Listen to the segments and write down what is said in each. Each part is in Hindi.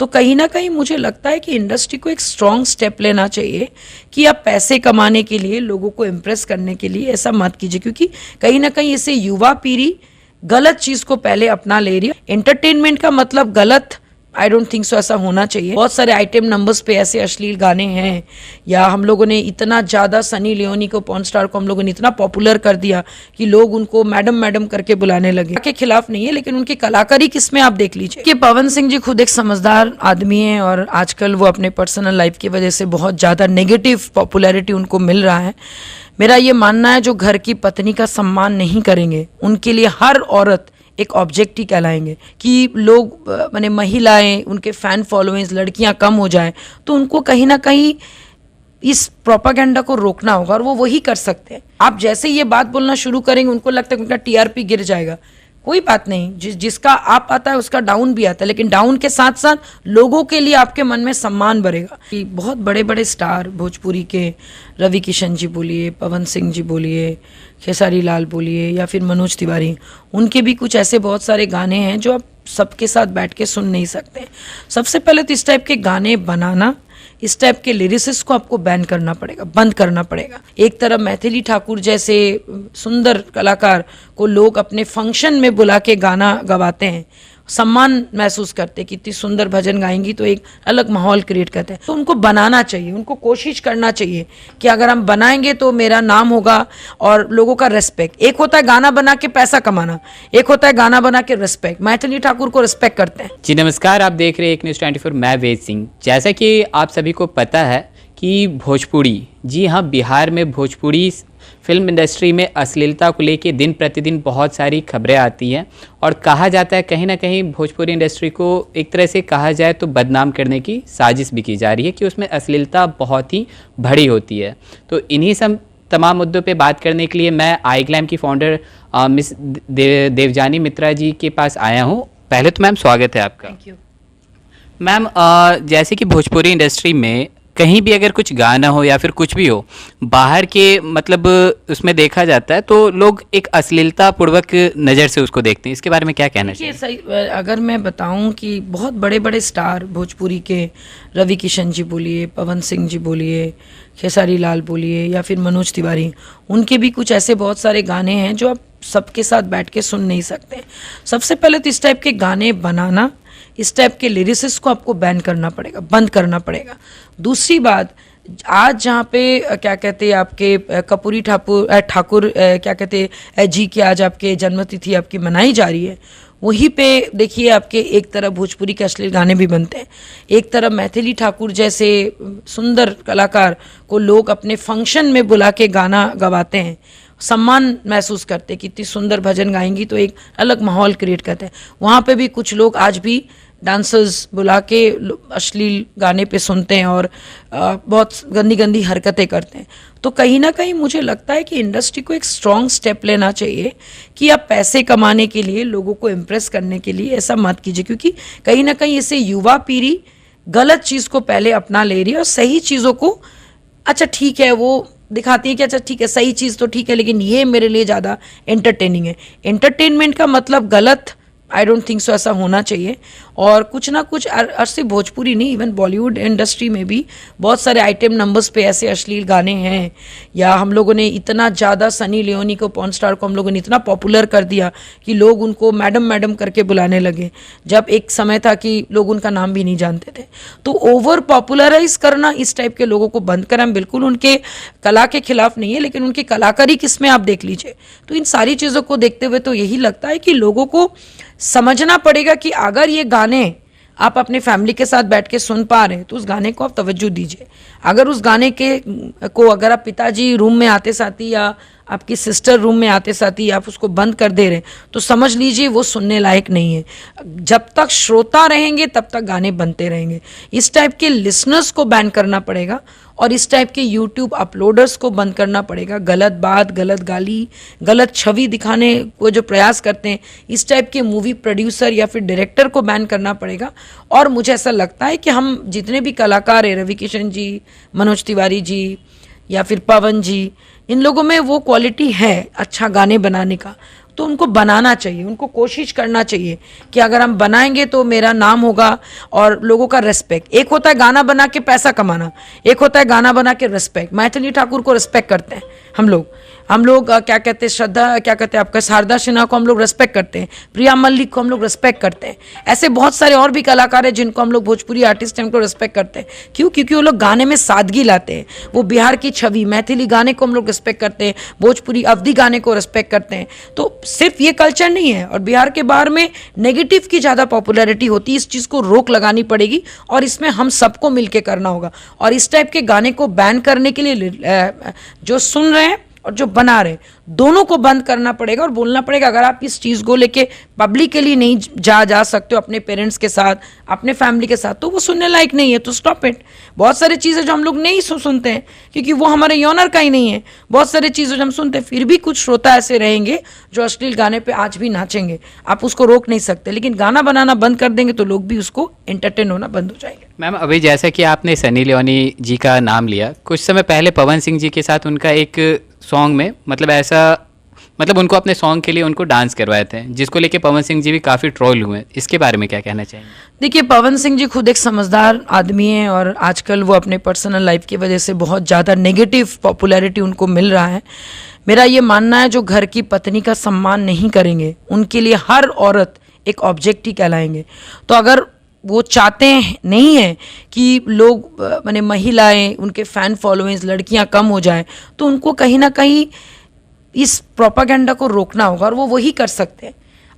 तो कहीं ना कहीं मुझे लगता है कि इंडस्ट्री को एक स्ट्रॉन्ग स्टेप लेना चाहिए कि आप पैसे कमाने के लिए, लोगों को इम्प्रेस करने के लिए ऐसा मत कीजिए, क्योंकि कहीं ना कहीं इससे युवा पीढ़ी गलत चीज़ को पहले अपना ले रही है। एंटरटेनमेंट का मतलब गलत, आई डोंट थिंक सो ऐसा होना चाहिए। बहुत सारे आइटम नंबर्स पे ऐसे अश्लील गाने हैं, या हम लोगों ने इतना ज़्यादा सनी लियोनी को, पॉर्न स्टार को हम लोगों ने इतना पॉपुलर कर दिया कि लोग उनको मैडम मैडम करके बुलाने लगे। के खिलाफ नहीं है, लेकिन उनकी कलाकारी किसमें आप देख लीजिए कि पवन सिंह जी खुद एक समझदार आदमी हैं और आजकल वो अपने पर्सनल लाइफ की वजह से बहुत ज़्यादा नेगेटिव पॉपुलैरिटी उनको मिल रहा है। मेरा ये मानना है जो घर की पत्नी का सम्मान नहीं करेंगे उनके लिए हर औरत एक ऑब्जेक्ट ही कहलाएंगे। कि लोग माने महिलाएं, उनके फैन फॉलोइंग्स, लड़कियां कम हो जाएं, तो उनको कहीं ना कहीं इस प्रोपागेंडा को रोकना होगा, और वो वही कर सकते हैं। आप जैसे ये बात बोलना शुरू करेंगे उनको लगता है कि उनका टीआरपी गिर जाएगा। कोई बात नहीं, जिसका आप आता है उसका डाउन भी आता है, लेकिन डाउन के साथ साथ लोगों के लिए आपके मन में सम्मान बढ़ेगा। कि बहुत बड़े बड़े स्टार भोजपुरी के, रवि किशन जी बोलिए, पवन सिंह जी बोलिए, खेसारी लाल बोलिए, या फिर मनोज तिवारी, उनके भी कुछ ऐसे बहुत सारे गाने हैं जो आप सबके साथ बैठ के सुन नहीं सकते। सबसे पहले तो इस टाइप के गाने बनाना, इस टाइप के लिरिसिस्ट को आपको बैन करना पड़ेगा, बंद करना पड़ेगा। एक तरफ मैथिली ठाकुर जैसे सुंदर कलाकार को लोग अपने फंक्शन में बुला के गाना गवाते हैं, सम्मान महसूस करते हैं कि इतनी सुंदर भजन गाएंगी, तो एक अलग माहौल क्रिएट करते हैं। तो उनको बनाना चाहिए, उनको कोशिश करना चाहिए कि अगर हम बनाएंगे तो मेरा नाम होगा और लोगों का रेस्पेक्ट। एक होता है गाना बना के पैसा कमाना, एक होता है गाना बना के रेस्पेक्ट। मैथिली ठाकुर को रेस्पेक्ट करते हैं। जी नमस्कार, आप देख रहे हैं एक न्यूज़ 24, मैं वेद सिंह। जैसा कि आप सभी को पता है कि भोजपुरी, जी हाँ, बिहार में भोजपुरी फिल्म इंडस्ट्री में अश्लीलता को लेके दिन प्रतिदिन बहुत सारी खबरें आती हैं, और कहा जाता है कहीं ना कहीं भोजपुरी इंडस्ट्री को एक तरह से कहा जाए तो बदनाम करने की साजिश भी की जा रही है कि उसमें अश्लीलता बहुत ही बड़ी होती है। तो इन्हीं सब तमाम मुद्दों पे बात करने के लिए मैं आई ग्लैम की फाउंडर मिस देवजानी मित्रा जी के पास आया हूँ। पहले तो मैम स्वागत है आपका। थैंक यू मैम, जैसे कि भोजपुरी इंडस्ट्री में कहीं भी अगर कुछ गाना हो या फिर कुछ भी हो, बाहर के मतलब उसमें देखा जाता है तो लोग एक अश्लीलता पूर्वक नज़र से उसको देखते हैं। इसके बारे में क्या कहना चाहिए? सही, अगर मैं बताऊं कि बहुत बड़े बड़े स्टार भोजपुरी के, रवि किशन जी बोलिए, पवन सिंह जी बोलिए, खेसारी लाल बोलिए, या फिर मनोज तिवारी, उनके भी कुछ ऐसे बहुत सारे गाने हैं जो आप सबके साथ बैठ के सुन नहीं सकते। सबसे पहले तो इस टाइप के गाने बनाना, इस टाइप के लिरिसिस्ट को आपको बैन करना पड़ेगा, बंद करना पड़ेगा। दूसरी बात, आज जहाँ पे क्या कहते हैं आपके कपूरी ठाकुर क्या कहते हैं जी की आज आपके जन्मतिथि आपकी मनाई जा रही है, वहीं पे देखिए आपके एक तरफ भोजपुरी के अश्लील गाने भी बनते हैं, एक तरफ मैथिली ठाकुर जैसे सुंदर कलाकार को लोग अपने फंक्शन में बुला के गाना गवाते हैं, सम्मान महसूस करते हैं कि इतनी सुंदर भजन गाएंगी, तो एक अलग माहौल क्रिएट करते हैं। वहाँ पे भी कुछ लोग आज भी डांसर्स बुला के अश्लील गाने पे सुनते हैं और बहुत गंदी गंदी हरकतें करते हैं। तो कहीं ना कहीं मुझे लगता है कि इंडस्ट्री को एक स्ट्रॉन्ग स्टेप लेना चाहिए कि आप पैसे कमाने के लिए, लोगों को इम्प्रेस करने के लिए ऐसा मत कीजिए, क्योंकि कहीं ना कहीं इससे युवा पीढ़ी गलत चीज़ को पहले अपना ले रही है और सही चीज़ों को, अच्छा ठीक है, वो दिखाती है कि अच्छा ठीक है, सही चीज़ तो ठीक है, लेकिन ये मेरे लिए ज़्यादा एंटरटेनिंग है। एंटरटेनमेंट का मतलब गलत, आई डोंट थिंक सो ऐसा होना चाहिए। और कुछ ना कुछ सिर्फ भोजपुरी नहीं, इवन बॉलीवुड इंडस्ट्री में भी बहुत सारे आइटम नंबर्स पे ऐसे अश्लील गाने हैं, या हम लोगों ने इतना ज़्यादा सनी लियोनी को, पॉर्न स्टार को हम लोगों ने इतना पॉपुलर कर दिया कि लोग उनको मैडम मैडम करके बुलाने लगे, जब एक समय था कि लोग उनका नाम भी नहीं जानते थे। तो ओवर पॉपुलराइज करना, इस टाइप के लोगों को बंद करना, बिल्कुल उनके कला के खिलाफ नहीं है, लेकिन उनकी कलाकारी किसमें आप देख लीजिए। तो इन सारी चीज़ों को देखते हुए तो यही लगता है कि लोगों को समझना पड़ेगा कि अगर ये गाने आप अपने फैमिली के साथ बैठ के सुन पा रहे हैं तो उस गाने को आप तवज्जो दीजिए। अगर उस गाने को अगर आप पिताजी रूम में आते साथ ही या आपकी सिस्टर रूम में आते साथ ही आप उसको बंद कर दे रहे हैं, तो समझ लीजिए वो सुनने लायक नहीं है। जब तक श्रोता रहेंगे तब तक गाने बनते रहेंगे। इस टाइप के लिसनर्स को बैन करना पड़ेगा और इस टाइप के यूट्यूब अपलोडर्स को बंद करना पड़ेगा। गलत बात, गलत गाली, गलत छवि दिखाने को जो प्रयास करते हैं, इस टाइप के मूवी प्रोड्यूसर या फिर डायरेक्टर को बैन करना पड़ेगा। और मुझे ऐसा लगता है कि हम जितने भी कलाकार हैं, रवि किशन जी, मनोज तिवारी जी या फिर पवन जी, इन लोगों में वो क्वालिटी है अच्छा गाने बनाने का, तो उनको बनाना चाहिए, उनको कोशिश करना चाहिए कि अगर हम बनाएंगे तो मेरा नाम होगा और लोगों का रिस्पेक्ट। एक होता है गाना बना के पैसा कमाना, एक होता है गाना बना के रिस्पेक्ट। मैथिली ठाकुर को रिस्पेक्ट करते हैं हम लोग क्या कहते हैं, श्रद्धा क्या कहते हैं आपका, शारदा सिन्हा को हम लोग रिस्पेक्ट करते हैं, प्रिया मल्लिक को हम लोग रिस्पेक्ट करते हैं। ऐसे बहुत सारे और भी कलाकार हैं जिनको हम लोग, भोजपुरी आर्टिस्ट हैं, उनको रिस्पेक्ट करते हैं। क्यों? क्योंकि वो लोग गाने में सादगी लाते हैं, वो बिहार की छवि, मैथिली गाने को हम लोग रिस्पेक्ट करते हैं, भोजपुरी अवधी गाने को रिस्पेक्ट करते हैं। तो सिर्फ ये कल्चर नहीं है, और बिहार के बाहर में नेगेटिव की ज़्यादा पॉपुलैरिटी होती है। इस चीज़ को रोक लगानी पड़ेगी और इसमें हम सबको मिलकर करना होगा। और इस टाइप के गाने को बैन करने के लिए जो सुन रहे हैं और जो बना रहे, दोनों को बंद करना पड़ेगा और बोलना पड़ेगा अगर आप इस चीज़ को लेके पब्लिकली नहीं जा सकते हो अपने पेरेंट्स के साथ, अपने फैमिली के साथ, तो वो सुनने लायक नहीं है, तो स्टॉप इट। बहुत सारी चीज़ें जो हम लोग नहीं सुनते हैं क्योंकि वो हमारे यॉनर का ही नहीं है। बहुत सारी चीज़ें जो हम सुनते हैं, फिर भी कुछ श्रोता ऐसे रहेंगे जो अश्लील गाने पे आज भी नाचेंगे, आप उसको रोक नहीं सकते। लेकिन गाना बनाना बंद कर देंगे तो लोग भी उसको एंटरटेन होना बंद हो जाएंगे। मैम, अभी जैसा कि आपने सनी लियोनी जी का नाम लिया, कुछ समय पहले पवन सिंह जी के साथ उनका एक सॉन्ग में मतलब उनको अपने सॉन्ग के लिए उनको डांस करवाए थे, जिसको लेके पवन सिंह जी भी काफ़ी ट्रोल हुए। इसके बारे में क्या कहना चाहेंगे? देखिए, पवन सिंह जी खुद एक समझदार आदमी हैं और आजकल वो अपने पर्सनल लाइफ की वजह से बहुत ज़्यादा नेगेटिव पॉपुलैरिटी उनको मिल रहा है। मेरा ये मानना है जो घर की पत्नी का सम्मान नहीं करेंगे उनके लिए हर औरत एक ऑब्जेक्ट ही कहलाएंगे। तो अगर वो चाहते हैं नहीं है कि लोग माने महिलाएं, उनके फ़ैन फॉलोइंग्स, लड़कियां कम हो जाएं, तो उनको कहीं ना कहीं इस प्रोपागेंडा को रोकना होगा और वो वही कर सकते हैं।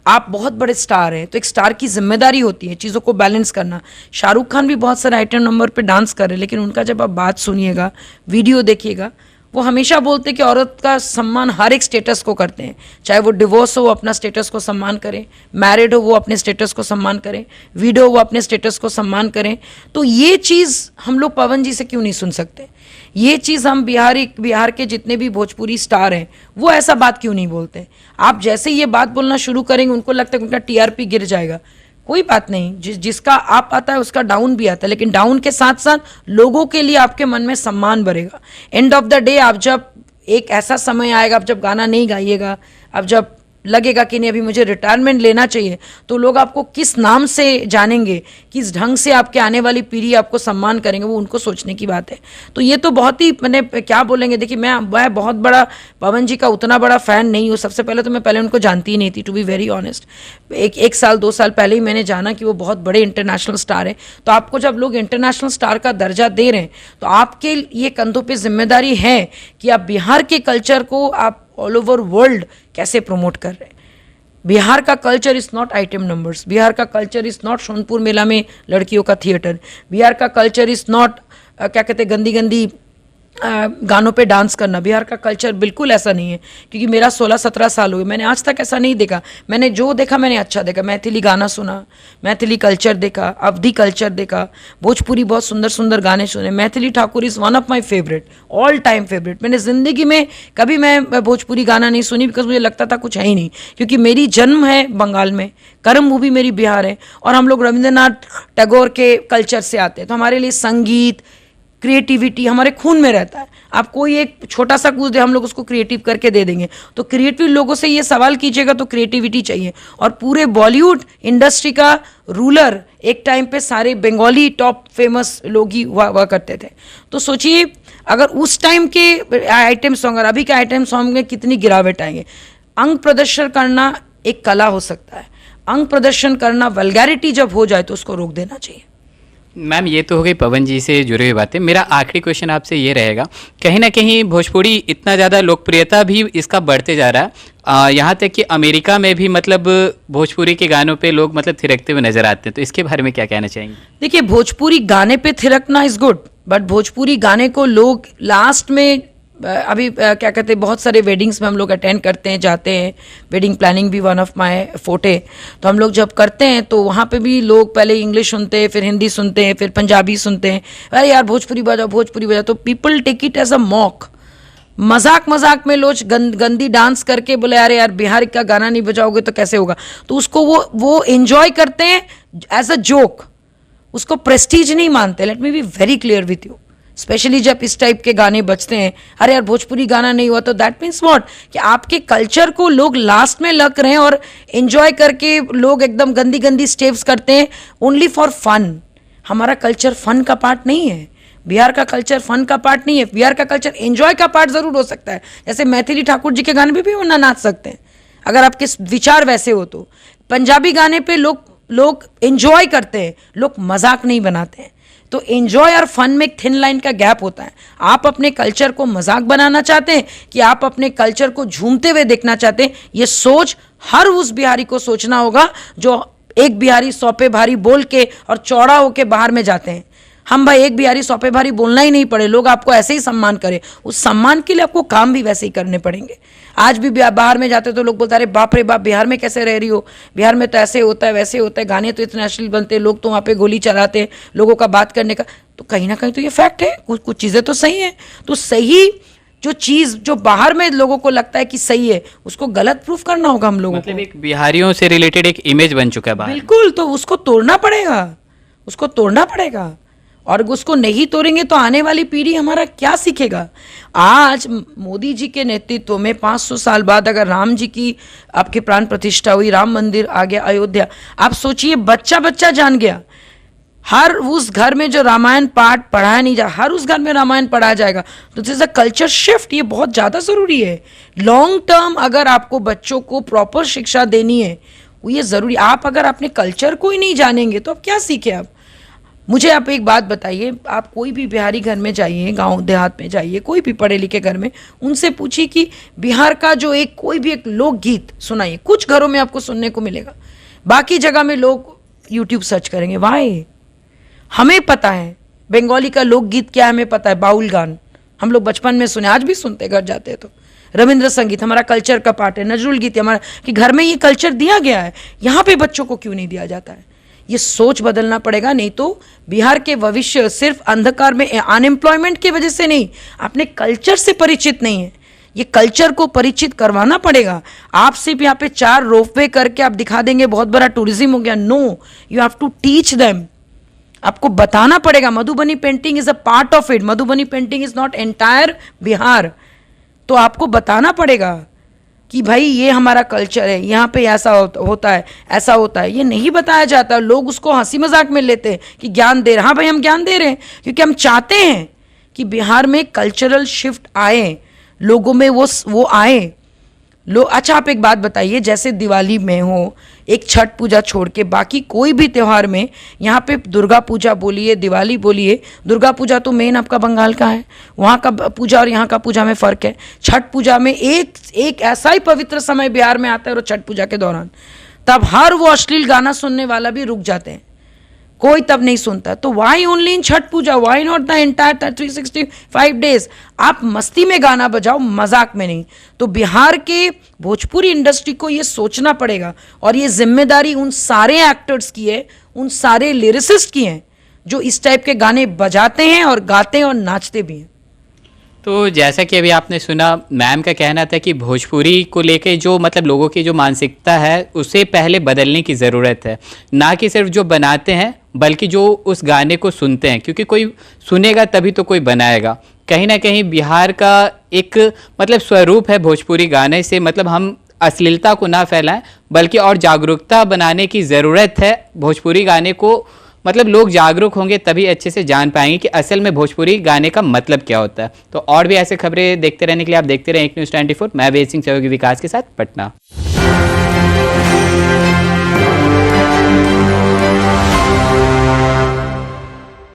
आप बहुत बड़े स्टार हैं तो एक स्टार की जिम्मेदारी होती है चीज़ों को बैलेंस करना। शाहरुख खान भी बहुत सारे आइटम नंबर पे डांस कर रहे हैं, लेकिन उनका जब आप बात सुनिएगा, वीडियो देखिएगा, वो हमेशा बोलते हैं कि औरत का सम्मान हर एक स्टेटस को करते हैं। चाहे वो डिवोर्स हो वो अपना स्टेटस को सम्मान करें, मैरिड हो वो अपने स्टेटस को सम्मान करें, विडो हो वो अपने स्टेटस को सम्मान करें। तो ये चीज़ हम लोग पवन जी से क्यों नहीं सुन सकते? ये चीज़ हम बिहार के जितने भी भोजपुरी स्टार हैं वो ऐसा बात क्यों नहीं बोलते? आप जैसे ये बात बोलना शुरू करेंगे उनको लगता है कि उनका टीआरपी गिर जाएगा। कोई बात नहीं, जिसका आप आता है उसका डाउन भी आता है, लेकिन डाउन के साथ साथ लोगों के लिए आपके मन में सम्मान बढ़ेगा। एंड ऑफ द डे आप जब एक ऐसा समय आएगा, आप जब गाना नहीं गाइएगा, अब जब लगेगा कि नहीं अभी मुझे रिटायरमेंट लेना चाहिए, तो लोग आपको किस नाम से जानेंगे, किस ढंग से आपके आने वाली पीढ़ी आपको सम्मान करेंगे, वो उनको सोचने की बात है। तो ये तो बहुत ही मैंने क्या बोलेंगे, देखिए मैं बहुत बड़ा पवन जी का उतना बड़ा फ़ैन नहीं हूँ। सबसे पहले तो मैं पहले उनको जानती ही नहीं थी, टू बी वेरी ऑनेस्ट। एक साल 2 साल पहले ही मैंने जाना कि वो बहुत बड़े इंटरनेशनल स्टार हैं। तो आपको जब लोग इंटरनेशनल स्टार का दर्जा दे रहे हैं तो आपके ये कंधों पर जिम्मेदारी है कि आप बिहार के कल्चर को आप ऑल ओवर वर्ल्ड कैसे प्रमोट कर रहे हैं। बिहार का culture is not item numbers, Bihar का कल्चर इज़ नॉट सोनपुर मेला में लड़कियों का थिएटर, बिहार का कल्चर इज़ नॉट क्या कहते हैं गंदी गंदी गानों पे डांस करना। बिहार का कल्चर बिल्कुल ऐसा नहीं है, क्योंकि मेरा 16-17 साल हो गए, मैंने आज तक ऐसा नहीं देखा। मैंने जो देखा मैंने अच्छा देखा, मैथिली गाना सुना, मैथिली कल्चर देखा, अवधी कल्चर देखा, भोजपुरी बहुत सुंदर सुंदर गाने सुने। Maithili Thakur is one of my favourite, all time favourite. मैंने ज़िंदगी में कभी मैं भोजपुरी गाना नहीं सुनी, बिकॉज मुझे लगता था कुछ है ही नहीं, क्योंकि मेरी जन्म है बंगाल में, कर्मभूमि मेरी बिहार है, और हम लोग रविंद्रनाथ टैगोर के कल्चर से आते हैं। तो हमारे लिए संगीत, क्रिएटिविटी हमारे खून में रहता है। आप कोई एक छोटा सा कुछ दे, हम लोग उसको क्रिएटिव करके दे देंगे। तो क्रिएटिव लोगों से ये सवाल कीजिएगा तो क्रिएटिविटी चाहिए। और पूरे बॉलीवुड इंडस्ट्री का रूलर एक टाइम पे सारे बंगाली टॉप फेमस लोग ही हुआ करते थे। तो सोचिए अगर उस टाइम के आइटम सॉन्ग और अभी के आइटम सॉन्ग में कितनी गिरावट आएंगे। अंग प्रदर्शन करना एक कला हो सकता है, अंग प्रदर्शन करना वल्गैरिटी जब हो जाए तो उसको रोक देना चाहिए। मैम, ये तो हो गई पवन जी से जुड़ी हुई बातें। मेरा आखिरी क्वेश्चन आपसे ये रहेगा, कहीं ना कहीं भोजपुरी इतना ज़्यादा लोकप्रियता भी इसका बढ़ते जा रहा है, यहाँ तक कि अमेरिका में भी मतलब भोजपुरी के गानों पे लोग मतलब थिरकते हुए नजर आते हैं, तो इसके बारे में क्या कहना चाहेंगे? देखिए, भोजपुरी गाने पे थिरकना इज़ गुड, बट भोजपुरी गाने को लोग लास्ट में अभी क्या कहते हैं, बहुत सारे वेडिंग्स में हम लोग अटेंड करते हैं, जाते हैं। वेडिंग प्लानिंग भी वन ऑफ माय फोटे। तो हम लोग जब करते हैं तो वहाँ पे भी लोग पहले इंग्लिश सुनते हैं, फिर हिंदी सुनते हैं, फिर पंजाबी सुनते हैं, अरे यार भोजपुरी बजाओ भोजपुरी बजाओ। तो people take it as a mock, मजाक में लोग गंदी डांस करके बोले अरे यार बिहार का गाना नहीं बजाओगे तो कैसे होगा। तो उसको वो एंजॉय करते हैं एज अ जोक, उसको प्रेस्टीज नहीं मानते। Let me be very clear with you specially जब इस टाइप के गाने बजते हैं, अरे यार भोजपुरी गाना नहीं हुआ, तो दैट मीन्स व्हाट कि आपके कल्चर को लोग लास्ट में लग रहे हैं और एंजॉय करके लोग एकदम गंदी गंदी स्टेप्स करते हैं ओनली फॉर फन। हमारा कल्चर फन का पार्ट नहीं है, बिहार का कल्चर फन का पार्ट नहीं है। बिहार का कल्चर एंजॉय का पार्ट जरूर हो सकता है, जैसे मैथिली ठाकुर जी के गाने पे भी वो नाच सकते हैं अगर आपके विचार वैसे हो तो। पंजाबी गाने पे लोग एंजॉय करते हैं, लोग मजाक नहीं बनाते हैं। तो एंजॉय और फन में एक थिन लाइन का गैप होता है। आप अपने कल्चर को मजाक बनाना चाहते हैं कि आप अपने कल्चर को झूमते हुए देखना चाहते हैं, ये सोच हर उस बिहारी को सोचना होगा जो एक बिहारी सौ पे भारी बोल के और चौड़ा होके बाहर में जाते हैं। हम भाई एक बिहारी सौ पे भारी बोलना ही नहीं पड़े, लोग आपको ऐसे ही सम्मान करें, उस सम्मान के लिए आपको काम भी वैसे ही करने पड़ेंगे। आज भी बाहर में जाते तो लोग बोलते अरे बाप रे बाप बिहार में कैसे रह रही हो, बिहार में तो ऐसे होता है वैसे होता है, गाने तो इतने अश्लील बनते हैं, लोग तो वहाँ पे गोली चलाते हैं लोगों का बात करने का। तो कहीं ना कहीं तो ये फैक्ट है, कुछ चीज़ें तो सही हैं। तो सही जो चीज़ जो बाहर में लोगों को लगता है कि सही है, उसको गलत प्रूफ करना होगा हम लोगों मतलब एक बिहारियों से रिलेटेड एक इमेज बन चुका है बाहर। बिल्कुल, तो उसको तोड़ना पड़ेगा, उसको तोड़ना पड़ेगा। और उसको नहीं तोड़ेंगे तो आने वाली पीढ़ी हमारा क्या सीखेगा। आज मोदी जी के नेतृत्व में 500 साल बाद अगर राम जी की आपकी प्राण प्रतिष्ठा हुई, राम मंदिर आ गया अयोध्या, आप सोचिए बच्चा बच्चा जान गया। हर उस घर में जो रामायण पाठ पढ़ाया नहीं जा, हर उस घर में रामायण पढ़ाया जाएगा। तो this is a culture shift, ये बहुत ज़्यादा ज़रूरी है। लॉन्ग टर्म अगर आपको बच्चों को प्रॉपर शिक्षा देनी है, ये ज़रूरी। आप अगर अपने कल्चर को ही नहीं जानेंगे तो आप क्या सीखे। आप मुझे आप एक बात बताइए, आप कोई भी बिहारी घर में जाइए, गांव देहात में जाइए, कोई भी पढ़े लिखे घर में, उनसे पूछिए कि बिहार का जो कोई भी एक लोकगीत सुनाइए। कुछ घरों में आपको सुनने को मिलेगा, बाकी जगह में लोग यूट्यूब सर्च करेंगे। वाई, हमें पता है बंगाली का लोकगीत क्या है, हमें पता है बाउल गान हम लोग बचपन में सुने, आज भी सुनते घर जाते हैं तो। रविंद्र संगीत हमारा कल्चर का पार्ट है, नजरुल गीत हमारा, कि घर में ये कल्चर दिया गया है, यहाँ पे बच्चों को क्यों नहीं दिया जाता है। ये सोच बदलना पड़ेगा, नहीं तो बिहार के भविष्य सिर्फ अंधकार में अनएम्प्लॉयमेंट की वजह से नहीं, अपने कल्चर से परिचित नहीं है। ये कल्चर को परिचित करवाना पड़ेगा। आप सिर्फ यहाँ पे 4 रोपवे करके आप दिखा देंगे बहुत बड़ा टूरिज्म हो गया, no, you have to teach them. आपको बताना पड़ेगा। Madhubani painting is a part of it, Madhubani painting is not entire Bihar. तो आपको बताना पड़ेगा कि भाई ये हमारा कल्चर है, यहाँ पे ऐसा होता है, ऐसा होता है। ये नहीं बताया जाता, लोग उसको हंसी मजाक में लेते हैं कि ज्ञान दे रहे। हाँ भाई हम ज्ञान दे रहे हैं, क्योंकि हम चाहते हैं कि बिहार में कल्चरल शिफ्ट आए, लोगों में वो आए। अच्छा आप एक बात बताइए, जैसे दिवाली में हो, एक छठ पूजा छोड़ के बाकी कोई भी त्यौहार में, यहाँ पे दुर्गा पूजा बोलिए, दिवाली बोलिए, दुर्गा पूजा तो मेन आपका बंगाल का है, वहाँ का पूजा और यहाँ का पूजा में फ़र्क है। छठ पूजा में एक ऐसा ही पवित्र समय बिहार में आता है, और छठ पूजा के दौरान तब हर वो अश्लील गाना सुनने वाला भी रुक जाते हैं, कोई तब नहीं सुनता। तो why only in Chhath Puja, why not the entire 365 days. आप मस्ती में गाना बजाओ, मजाक में नहीं। तो बिहार के भोजपुरी इंडस्ट्री को ये सोचना पड़ेगा, और ये जिम्मेदारी उन सारे एक्टर्स की है, उन सारे लिरिसिस्ट की है जो इस टाइप के गाने बजाते हैं और गाते हैं और नाचते भी हैं। तो जैसा कि अभी आपने सुना, मैम का कहना था कि भोजपुरी को लेके जो मतलब लोगों की जो मानसिकता है उसे पहले बदलने की ज़रूरत है, ना कि सिर्फ जो बनाते हैं बल्कि जो उस गाने को सुनते हैं, क्योंकि कोई सुनेगा तभी तो कोई बनाएगा। कहीं ना कहीं बिहार का एक मतलब स्वरूप है भोजपुरी गाने से, मतलब हम अश्लीलता को ना फैलाएं बल्कि और जागरूकता बनाने की ज़रूरत है। भोजपुरी गाने को मतलब लोग जागरूक होंगे तभी अच्छे से जान पाएंगे कि असल में भोजपुरी गाने का मतलब क्या होता है। तो और भी ऐसे खबरें देखते रहने के लिए आप देखते रहें एक न्यूज़ 24। मैं वेद सिंह सहयोगी विकास के साथ, पटना।